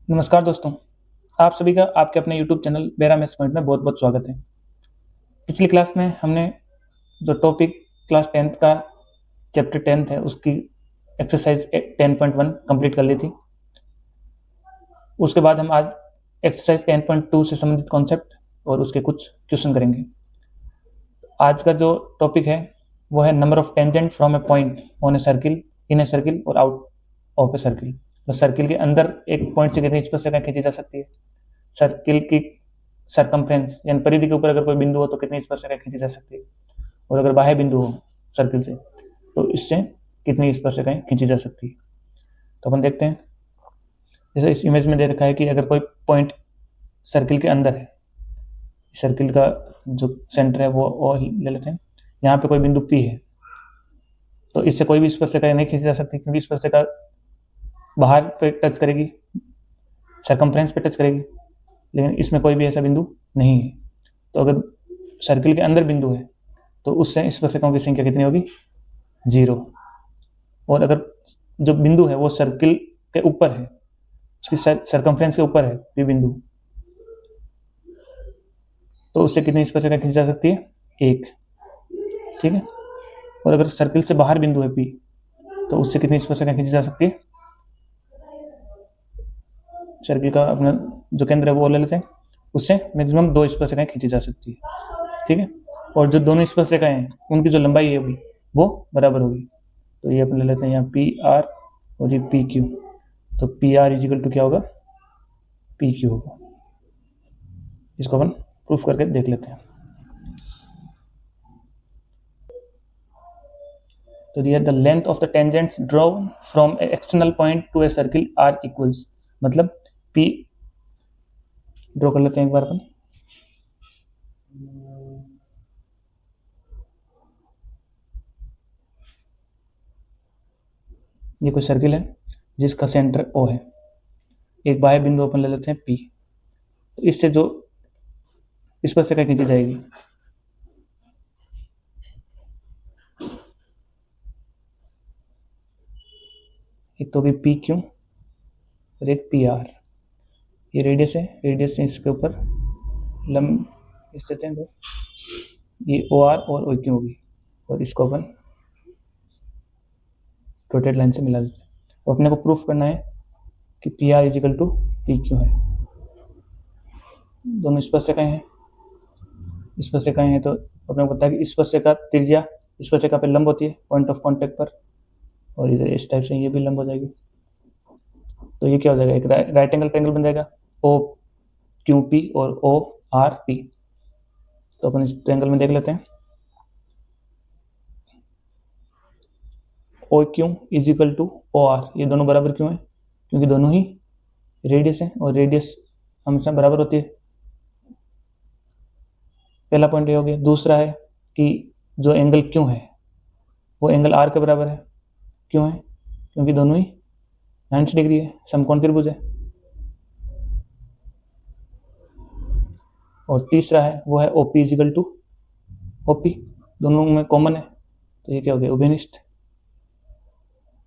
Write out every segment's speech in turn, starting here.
नमस्कार दोस्तों, आप सभी का आपके अपने यूट्यूब चैनल मेरा मैथ्स पॉइंट में बहुत बहुत स्वागत है। पिछली क्लास में हमने जो टॉपिक क्लास 10th का चैप्टर 10th है उसकी एक्सरसाइज 10.1 कंप्लीट कर ली थी। उसके बाद हम आज एक्सरसाइज 10.2 से संबंधित कॉन्सेप्ट और उसके कुछ क्वेश्चन करेंगे। आज का जो टॉपिक है वो है number of tangent from A point on a circle, in a circle और आउट ऑफ ए सर्किल। तो सर्किल के अंदर एक पॉइंट से कितनी स्पर्शरेखाएं खींची जा सकती है, सर्किल की सरकमफ्रेंस यानी परिधि के ऊपर अगर कोई बिंदु हो तो कितनी स्पर्शरेखा खींची जा सकती है, और अगर बाह्य बिंदु हो सर्किल से तो इससे कितनी स्पर्शरेखाएं खींची जा सकती है। तो अपन देखते हैं, जैसे इस इमेज में दे रखा है कि अगर कोई पॉइंट सर्किल के अंदर है, सर्किल का जो सेंटर है वो ले लेते हैं, यहाँ पे कोई बिंदु P है, तो इससे कोई भी स्पर्शरेखा नहीं खींची जा सकती क्योंकि स्पर्शरेखा बाहर पे टच करेगी, सरकमफ्रेंस पे टच करेगी, लेकिन इसमें कोई भी ऐसा बिंदु नहीं है। तो अगर सर्किल के अंदर बिंदु है तो उससे स्पर्शरेखाओं की संख्या कितनी होगी, 0। और अगर जो बिंदु है वो सर्किल के ऊपर है, उसकी सरकमफ्रेंस के ऊपर है P बिंदु, तो उससे कितनी स्पर्शरेखा खींची जा सकती है, 1। ठीक है। और अगर सर्किल से बाहर बिंदु है P तो उससे कितनी स्पर्शरेखा खींची जा सकती है, सर्किल का अपना जो केंद्र है वो ले लेते हैं, उससे मैक्सिमम 2 स्पर्शरेखाएं खींची जा सकती है। ठीक है। और जो दोनों स्पर्शरेखाएं हैं उनकी जो लंबाई है वो बराबर होगी। तो ये अपन ले लेते हैं यहाँ पी आर और ये पी क्यू। तो पी आर इजिकल टू क्या होगा, पी क्यू होगा। इसको अपन प्रूफ करके देख लेते हैं। तो ये the length of the tangents drawn from a external point to a circle are equals, मतलब P ड्रॉ कर लेते हैं एक बार अपन। ये कोई सर्किल है जिसका सेंटर O है, एक बाह्य बिंदु अपन ले लेते हैं P। तो इससे जो स्पर्शरेखा खींची जाएगी एक तो भी पी क्यू और एक पी आर। ये रेडियस है, रेडियस से इसके ऊपर लंब स्थित है, तो ये ओ आर और ओ क्यू होगी, और इसको अपन डॉटेड लाइन से मिला देते हैं। तो अपने को प्रूफ करना है कि P R equal to P Q है। दोनों स्पर्शरेखाएं हैं, स्पर्शरेखाएं हैं तो अपने को पता है कि स्पर्शरेखा त्रिज्या स्पर्शरेखा पे लंब होती है पॉइंट ऑफ कॉन्टेक्ट पर, और इधर इस टाइप से ये भी लंब हो जाएगी। तो ये क्या हो जाएगा, एक राइट एंगल ट्रायंगल बन जाएगा, ओ क्यू पी और ओ आर पी। तो अपन इस ट्रायंगल में देख लेते हैं, O Q is equal to O R. ये दोनों बराबर क्यों है, क्योंकि दोनों ही रेडियस है और रेडियस हमेशा बराबर होती है। पहला पॉइंट ये हो गया। दूसरा है कि जो एंगल क्यों है वो एंगल आर के बराबर है। क्यों है, क्योंकि दोनों ही 90 डिग्री है, समकोण त्रिभुज है। और तीसरा है वो है ओपी इजिकल टू ओपी, दोनों में कॉमन है। तो ये क्या हो गया, उभयनिष्ठ,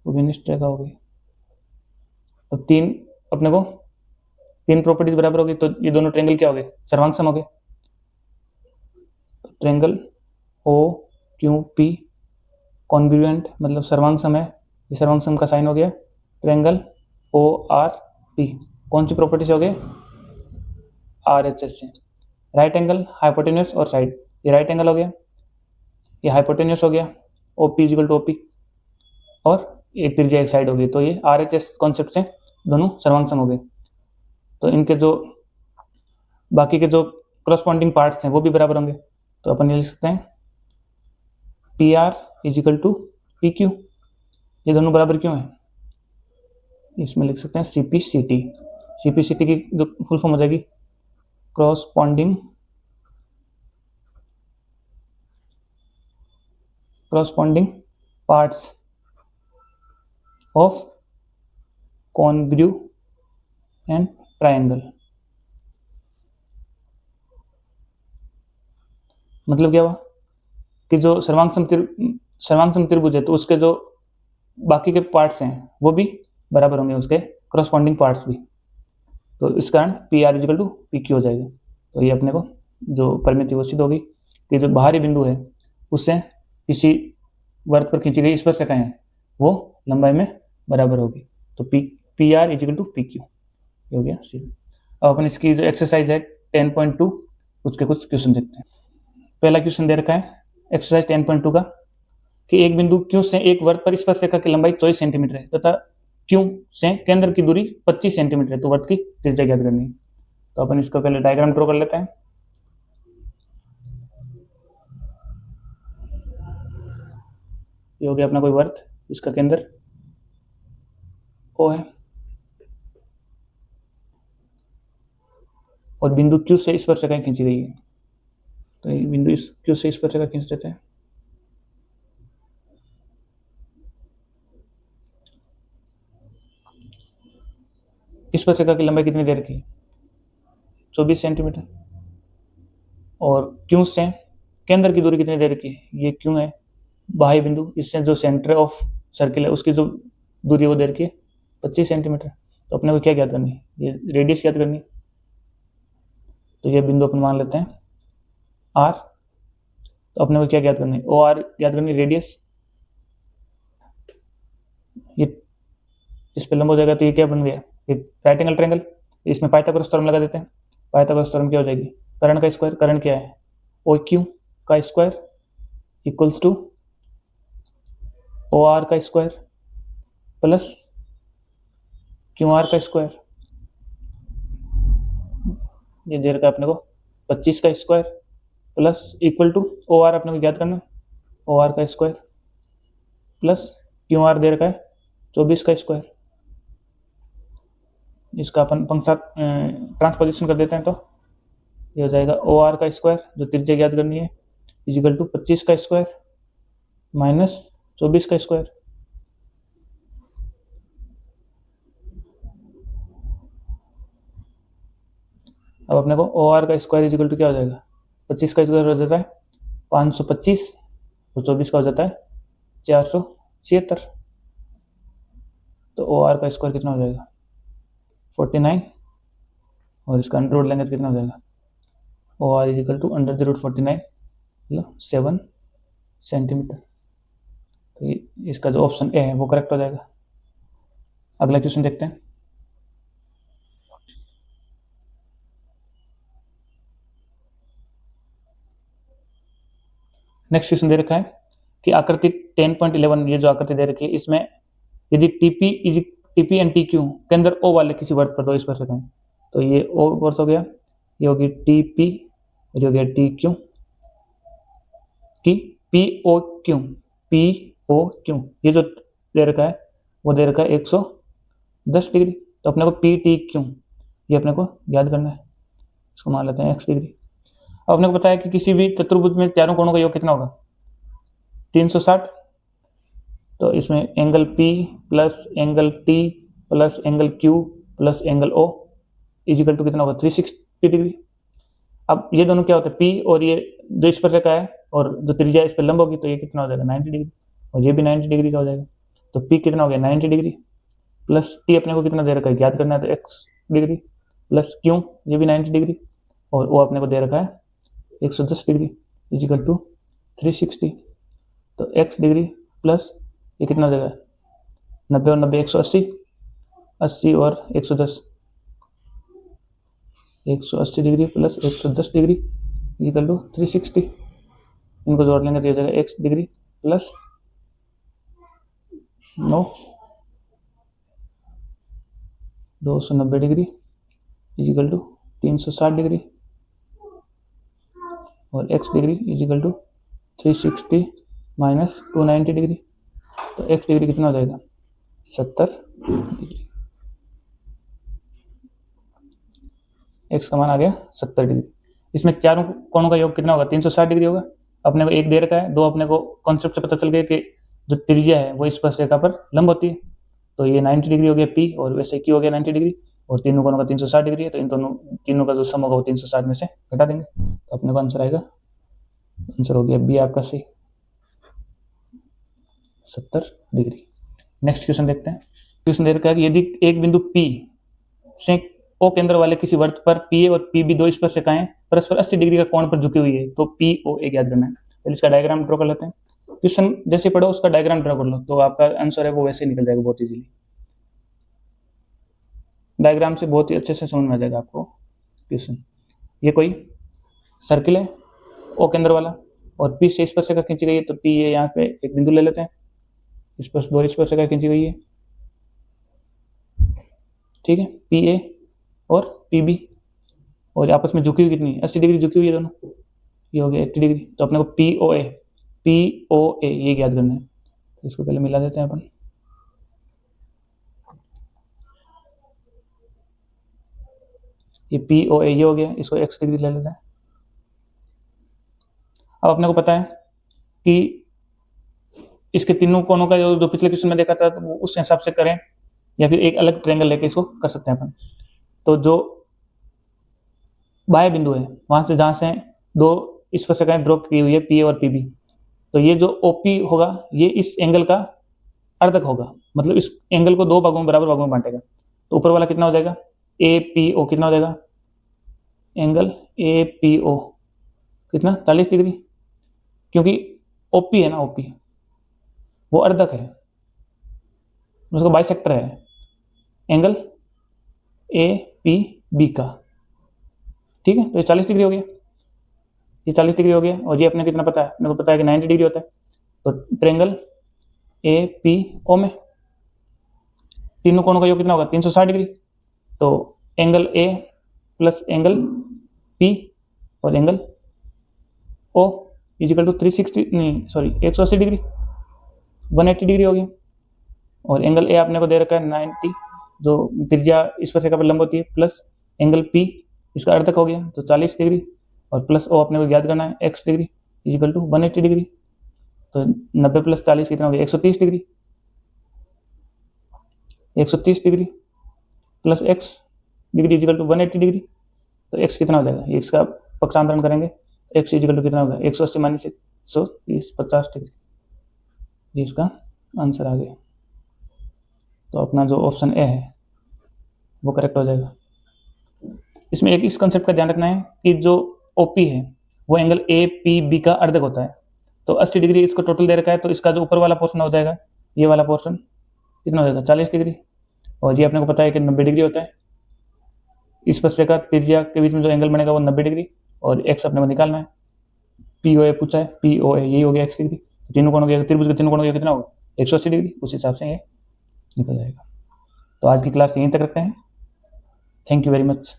उभयनिष्ठ रेखा हो गई। और तीन अपने को तीन प्रॉपर्टीज बराबर हो गई, तो ये दोनों ट्रायंगल क्या हो गए, सर्वांग हो गए। Triangle O Q P congruent मतलब सर्वांग सम है, ये सर्वांग सम का साइन हो गया। ट्रायंगल ओ आर पी कौन सी प्रॉपर्टी से हो गए, आर एच एस से। राइट एंगल हाइपोटेन्यूस और साइड, ये राइट एंगल हो गया, ये हाइपोटेन्यूस हो गया, O P equal to O P, और एक त्रिज्या एक साइड हो गई। तो ये आर एच एस कॉन्सेप्ट से दोनों सर्वांग सम हो गए। तो इनके जो बाकी के जो करस्पॉन्डिंग पार्ट्स हैं वो भी बराबर होंगे। तो अपन ये लिख सकते हैं P R equal to P Q. ये दोनों बराबर क्यों है, इसमें लिख सकते हैं C P C T. C P C T की जो फुल फॉर्म हो जाएगी corresponding parts of congruent triangle. मतलब क्या हुआ कि जो सर्वांग सम त्रिभुज है तो उसके जो बाकी के पार्ट्स हैं वो भी बराबर होंगे, उसके करस्पॉन्डिंग पार्ट्स भी। तो इस कारण P R equal to P Q हो जाएगा। तो ये अपने को जो परिमिति वो सिद्ध होगी कि जो बाहरी बिंदु है उससे किसी वर्त पर खींची गई स्पर्शरेखाएं वो लंबाई में बराबर होगी। तो P R equal to P Q हो गया सिद्ध। अब अपन इसकी जो एक्सरसाइज है 10.2 उसके कुछ क्वेश्चन देखते हैं। पहला क्वेश्चन दे रखा है एक्सरसाइज 10.2 का कि एक बिंदु क्यू से एक वर्त पर स्पर्शरेखा की लंबाई 24 सेंटीमीटर है तथा क्यू से केंद्र की दूरी 25 सेंटीमीटर है, तो वर्त की त्रिज्या ज्ञात करनी है। तो अपन इसका पहले डायग्राम ड्रॉ कर लेते हैं। ये हो गया अपना कोई वर्त, इसका केंद्र ओ है और बिंदु क्यू से स्पर्शरेखा खींची गई है। तो ये बिंदु इस क्यू से स्पर्शरेखा खींच देते हैं। स्पर्शरेखा की लंबाई कितनी देर की है? 24 सेंटीमीटर। और क्यू से केंद्र की दूरी कितनी देर की है? ये क्यू है बाह्य बिंदु, इससे जो सेंटर ऑफ सर्किल है उसकी जो दूरी वो देर की है 25 सेंटीमीटर। तो अपने को क्या ज्ञात करनी है? ये रेडियस ज्ञात करनी है। तो ये बिंदु अपन मान लेते हैं आर। तो अपने को क्या ज्ञात करनी है? ओ आर ज्ञात करनी, रेडियस। ये इस पे लंब हो जाएगा तो ये क्या बन गया? एक राइट एंगल ट्रायंगल। इसमें पाइथागोरस थ्योरम लगा देते हैं। पाइथागोरस थ्योरम क्या हो जाएगी? कर्ण का स्क्वायर, कर्ण क्या है? ओ क्यू का square equals to O R का स्क्वायर प्लस क्यू आर का स्क्वायर। ये दे रखा है अपने को 25 का square plus equal to O R अपने को ज्ञात करना है, ओ आर का स्क्वायर प्लस क्यू आर दे रखा है 24 का स्क्वायर। इसका अपन पंक्सा ट्रांसपोजिशन कर देते हैं तो ये हो जाएगा ओ आर का स्क्वायर जो त्रिज्या ज्ञात करनी है इजिकल टू 25 का स्क्वायर माइनस 24 का स्क्वायर। अब अपने को ओ आर का स्क्वायर इजिकल टू क्या हो जाएगा? 25 का स्क्वायर हो जाता है 525 और 24 का हो जाता है 476। तो ओ आर का स्क्वायर कितना हो जाएगा? 49 और इसका अंडर रूट लेंगे तो कितना हो जाएगा? O R equal to under the root 49 मतलब 7 सेंटीमीटर। तो इसका जो ऑप्शन ए है वो करेक्ट हो जाएगा। अगला क्वेश्चन देखते हैं। नेक्स्ट क्वेश्चन दे रखा है कि आकृति 10.11 ये जो आकृति दे रखी है इसमें यदि टीपी एंड टी क्यू के अंदर ओ वाले किसी वर्त पर दो स्पर्शरेखाएं, तो ये ओ वर्त हो गया, ये होगी टीपी और ये हो गया टी क्यू की पी ओ क्यू। ये जो दे रखा है वो दे रखा है 110 डिग्री। तो अपने को पी टी क्यू ये अपने को याद करना है, इसको मान लेते हैं x डिग्री। अब अपने को पता है कि किसी भी चतुर्भुज में चारों कोणों का योग कितना होगा? 360। तो इसमें angle P plus angle T plus angle Q plus angle O equal to कितना होगा? 360 डिग्री। अब ये दोनों क्या होता है? P और ये जो स्पर्शरेखा है और जो त्रिज्या इस पर लंब होगी तो ये कितना हो जाएगा? 90 डिग्री और ये भी 90 डिग्री का हो जाएगा। तो P कितना हो गया? 90 डिग्री प्लस T अपने को कितना दे रखा है? ज्ञात करना है तो x डिग्री प्लस Q ये भी 90 डिग्री और O अपने को दे रखा है 110 डिग्री इजिकल टू 360। तो x डिग्री प्लस ये कितना हो जाएगा? 90 और 90 180, 80 और 110 180 degree plus 110 degree equal to 360। इनको जोड़ लेंगे तो ये हो जाएगा x degree plus 9 290 degree equal to 360 degree और x degree equal to 360 minus 290 degree. तो x डिग्री कितना हो जाएगा? 70 डिग्री। x का मान आ गया 70 डिग्री। इसमें चारों कोणों का योग कितना होगा? 360 डिग्री होगा। अपने को एक दे रखा है, दो अपने को कॉन्सेप्ट से पता चल गया कि जो त्रिज्या है वो स्पर्शरेखा पर लंब होती है। तो ये 90 डिग्री हो गया P और वैसे Q हो गया 90 डिग्री और तीनों कोणों का 360 डिग्री है। तो इन दोनों तीनों का जो सम होगा वो 360 में से घटा देंगे तो अपने को आंसर आएगा, आंसर हो गया बी आपका सही 70 डिग्री। नेक्स्ट क्वेश्चन देखते हैं। क्वेश्चन दे रखा है कि यदि एक बिंदु P से ओ केंद्र वाले किसी वृत्त पर पी ए और पी बी दो स्पर्शिकाएं परस्पर 80 डिग्री का कोण पर झुकी हुई है, तो पी ओ ए याद करना है। पहले इसका डायग्राम ड्रॉ कर लेते हैं। क्वेश्चन जैसे पढ़ो उसका डायग्राम ड्रॉ कर लो, तो आपका आंसर है वो वैसे निकल जाएगा बहुत इजीली। डायग्राम से बहुत ही अच्छे से समझ में आ जाएगा आपको क्वेश्चन। ये कोई सर्किल है ओ केंद्र वाला, और पी से स्पर्शिका खींची गई है, तो पी ए यहाँ पे एक बिंदु ले लेते हैं, इस पर दो स्पर्शिका खींची गई है, ठीक है, पी ए और पी बी, और आपस में झुकी हुई कितनी है, 80 डिग्री झुकी हुई है दोनों, ये हो गया 80 डिग्री। तो अपने को पी ओ ए ये याद करना है, तो इसको पहले मिला देते हैं अपन। ये पी ओ ए ये हो गया, इसको x डिग्री ले लेते हैं। अब अपने को पता है कि इसके तीनों कोनों का जो पिछले क्वेश्चन में देखा था, तो वो उस हिसाब से करें, या फिर एक अलग ट्रायंगल लेके इसको कर सकते हैं अपन। तो जो बाह्य बिंदु है वहां से जहां से दो स्पर्शिकाएं ड्रॉ की हुई है पी ए और पी बी, तो ये जो ओपी होगा ये इस एंगल का अर्धक होगा, मतलब इस एंगल को दो भागों में बराबर भागों में बांटेगा। तो ऊपर वाला कितना हो जाएगा, ए पी ओ कितना हो जाएगा, एंगल ए पी ओ कितना 40 डिग्री, क्योंकि ओपी है ना, ओपी वो अर्धक है, उसका बाइसेक्टर है एंगल ए पी बी का, ठीक है। तो ये 40 डिग्री हो गया, ये 40 डिग्री हो गया, और ये अपने कितना पता है, अपने को पता है कि 90 डिग्री होता है। तो ट्रायंगल ए पी ओ में तीनों कोणों का योग कितना होगा, 360 डिग्री। तो angle A plus angle P और angle O equal to 180 degree, 180 degree हो गया। और एंगल ए आपने को दे रखा है 90, जो त्रिज्या स्पर्शिका पर लंब होती है, प्लस एंगल पी इसका अर्धक हो गया, तो 40 डिग्री, और प्लस ओ अपने को याद करना है x degree equal to 180 degree. तो 90 प्लस 40 कितना हो गया, 130 degree, 130 degree plus x degree equal to 180 degree. तो x कितना हो जाएगा, x का पक्षांतरण करेंगे, x इजिकल टू कितना होगा, 180 माइनस 130 50 डिग्री, ये इसका आंसर आ गया। तो अपना जो ऑप्शन ए है वो करेक्ट हो जाएगा। इसमें एक इस कंसेप्ट का ध्यान रखना है कि जो ओपी है वो एंगल ए पी बी का अर्धक होता है। तो 80 डिग्री इसको टोटल दे रखा है, तो इसका जो ऊपर वाला पोर्शन हो जाएगा, ये वाला पोर्शन कितना हो जाएगा, 40 डिग्री, और ये अपने को पता है कि 90 डिग्री होता है। इस स्पर्शिका त्रिज्या के बीच में जो एंगल बनेगा वो 90 डिग्री, और एक्स अपने को निकालना है, पी ओ ए पूछा है, पी ओ ए यही हो गया x डिग्री। तीनों कोणों के त्रिभुज के तीनों कोणों का कितना होगा, 180 डिग्री, उस हिसाब से ये निकल जाएगा। तो आज की क्लास यहीं तक रखते हैं। Thank you very much.